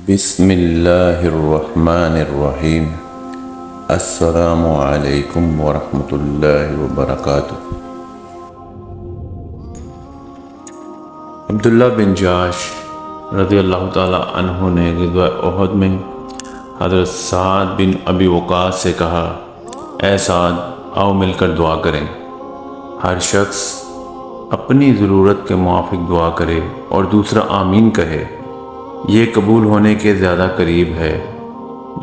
بسم اللہ الرحمن الرحیم۔ السلام علیکم ورحمۃ اللہ وبرکاتہ۔ عبداللہ بن جاش رضی اللہ تعالی عنہ نے غزوہ احد میں حضرت سعد بن ابی وقاص سے کہا، اے سعد، آؤ مل کر دعا کریں۔ ہر شخص اپنی ضرورت کے موافق دعا کرے اور دوسرا آمین کہے، یہ قبول ہونے کے زیادہ قریب ہے۔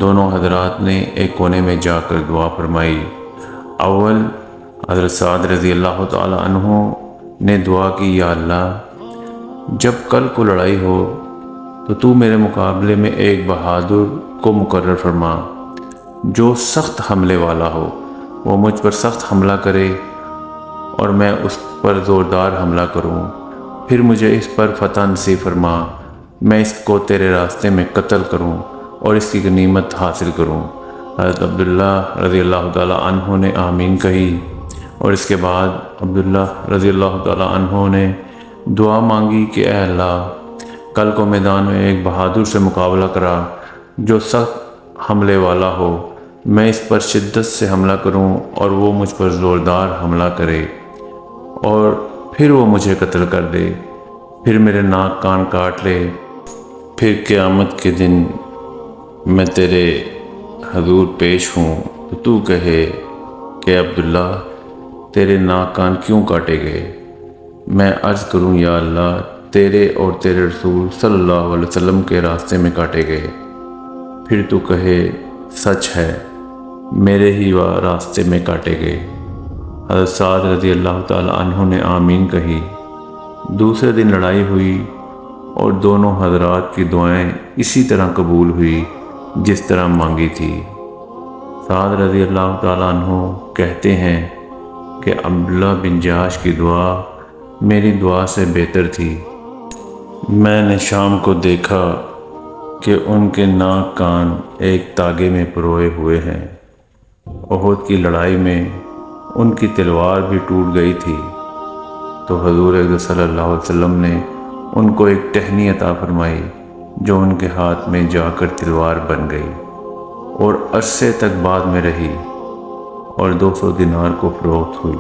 دونوں حضرات نے ایک کونے میں جا کر دعا فرمائی۔ اول حضرت سعد رضی اللہ تعالی عنہ نے دعا کی، یا اللہ، جب کل کو لڑائی ہو تو میرے مقابلے میں ایک بہادر کو مقرر فرما جو سخت حملے والا ہو، وہ مجھ پر سخت حملہ کرے اور میں اس پر زوردار حملہ کروں، پھر مجھے اس پر فتح نصیب فرما، میں اس کو تیرے راستے میں قتل کروں اور اس کی غنیمت حاصل کروں۔ حضرت عبداللہ رضی اللہ تعالی عنہ نے آمین کہی، اور اس کے بعد عبداللہ رضی اللہ تعالی عنہ نے دعا مانگی کہ اے اللہ، کل کو میدان میں ایک بہادر سے مقابلہ کرا جو سخت حملے والا ہو، میں اس پر شدت سے حملہ کروں اور وہ مجھ پر زوردار حملہ کرے اور پھر وہ مجھے قتل کر دے، پھر میرے ناک کان کاٹ لے، پھر قیامت کے دن میں تیرے حضور پیش ہوں تو کہے کہ عبداللہ، تیرے ناک کان کیوں کاٹے گئے؟ میں عرض کروں، یا اللہ، تیرے اور تیرے رسول صلی اللہ علیہ وسلم کے راستے میں کاٹے گئے، پھر تو کہے سچ ہے، میرے ہی راستے میں کاٹے گئے۔ حضرت سعد رضی اللہ تعالی عنہ نے آمین کہی۔ دوسرے دن لڑائی ہوئی اور دونوں حضرات کی دعائیں اسی طرح قبول ہوئی جس طرح مانگی تھی۔ سعد رضی اللہ تعالیٰ عنہ کہتے ہیں کہ عبداللہ بن جاش کی دعا میری دعا سے بہتر تھی۔ میں نے شام کو دیکھا کہ ان کے ناک کان ایک تاگے میں پروئے ہوئے ہیں۔ احد کی لڑائی میں ان کی تلوار بھی ٹوٹ گئی تھی، تو حضور اکرم صلی اللہ علیہ وسلم نے ان کو ایک ٹہنی عطا فرمائی جو ان کے ہاتھ میں جا کر تلوار بن گئی اور عرصے تک بعد میں رہی اور 200 دینار کو فروخت ہوئی۔